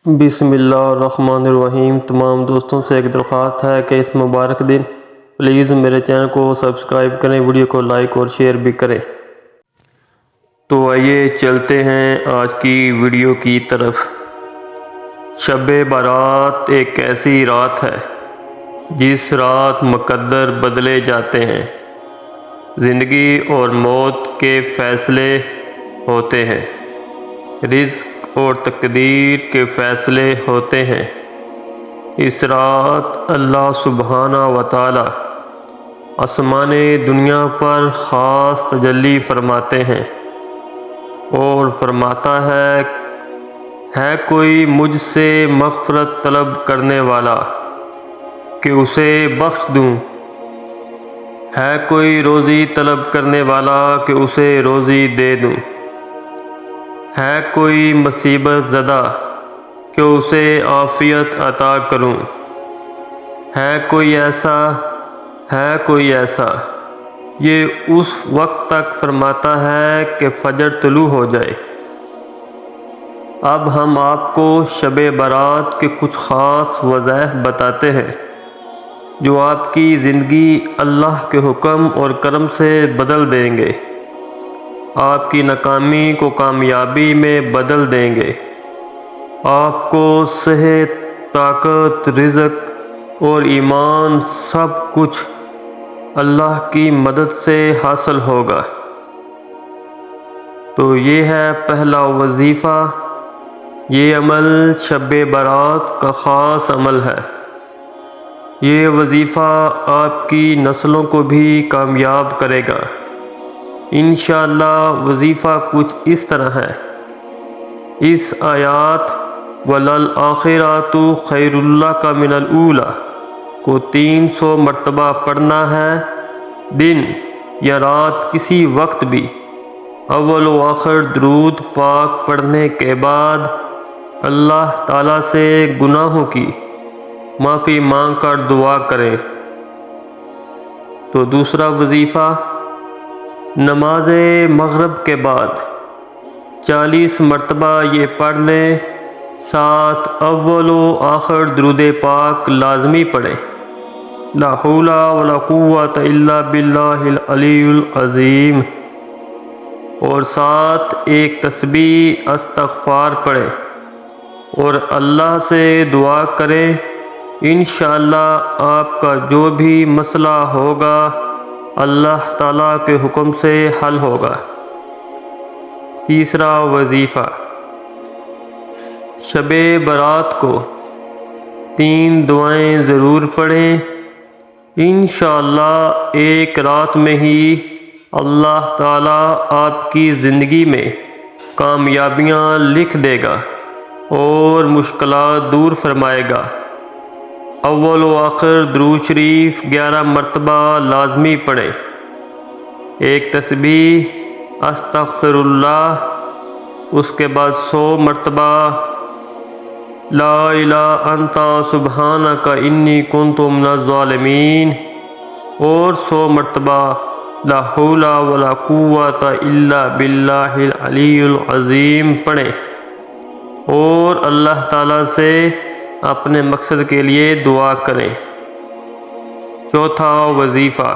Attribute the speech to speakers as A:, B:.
A: بسم اللہ الرحمن الرحیم۔ تمام دوستوں سے ایک درخواست ہے کہ اس مبارک دن پلیز میرے چینل کو سبسکرائب کریں، ویڈیو کو لائک اور شیئر بھی کریں۔ تو آئیے چلتے ہیں آج کی ویڈیو کی طرف۔ شب برات ایک ایسی رات ہے جس رات مقدر بدلے جاتے ہیں، زندگی اور موت کے فیصلے ہوتے ہیں، رزق اور تقدیر کے فیصلے ہوتے ہیں۔ اس رات اللہ سبحانہ و تعالی آسمان دنیا پر خاص تجلی فرماتے ہیں اور فرماتا ہے کوئی مجھ سے مغفرت طلب کرنے والا کہ اسے بخش دوں، ہے کوئی روزی طلب کرنے والا کہ اسے روزی دے دوں، ہے کوئی مصیبت زدہ کہ اسے عافیت عطا کروں، ہے کوئی ایسا یہ اس وقت تک فرماتا ہے کہ فجر طلوع ہو جائے۔ اب ہم آپ کو شب برات کے کچھ خاص وظائف بتاتے ہیں جو آپ کی زندگی اللہ کے حکم اور کرم سے بدل دیں گے، آپ کی ناکامی کو کامیابی میں بدل دیں گے، آپ کو صحت، طاقت، رزق اور ایمان سب کچھ اللہ کی مدد سے حاصل ہوگا۔ تو یہ ہے پہلا وظیفہ۔ یہ عمل شب برات کا خاص عمل ہے۔ یہ وظیفہ آپ کی نسلوں کو بھی کامیاب کرے گا انشاءاللہ۔ وظیفہ کچھ اس طرح ہے۔ اس آیات وَلَلْآخِرَةُ خَيْرٌ لَكَ مِنَ الْأُولَىٰ کو 300 مرتبہ پڑھنا ہے، دن یا رات کسی وقت بھی۔ اول و آخر درود پاک پڑھنے کے بعد اللہ تعالیٰ سے گناہوں کی معافی مانگ کر دعا کریں۔ تو دوسرا وظیفہ، نماز مغرب کے بعد 40 مرتبہ یہ پڑھ لیں، ساتھ اول و آخر درود پاک لازمی پڑھیں۔ لا حول ولا قوة الا باللہ العلی العظیم، اور ساتھ ایک تسبیح استغفار پڑھیں اور اللہ سے دعا کریں، انشاءاللہ آپ کا جو بھی مسئلہ ہوگا اللہ تعالیٰ کے حکم سے حل ہوگا۔ تیسرا وظیفہ، شب برات کو 3 دعائیں ضرور پڑھیں، انشاءاللہ ایک رات میں ہی اللہ تعالیٰ آپ کی زندگی میں کامیابیاں لکھ دے گا اور مشکلات دور فرمائے گا۔ اول و آخر درود شریف 11 مرتبہ لازمی پڑھیں، ایک تسبیح استغفر اللہ، اس کے بعد 100 مرتبہ لا الہ انت سبحانک انی کنت من الظالمین، اور 100 مرتبہ لا حول ولا قوة الا باللہ العلی العظیم پڑھیں اور اللہ تعالیٰ سے اپنے مقصد کے لیے دعا کریں۔ چوتھا وظیفہ،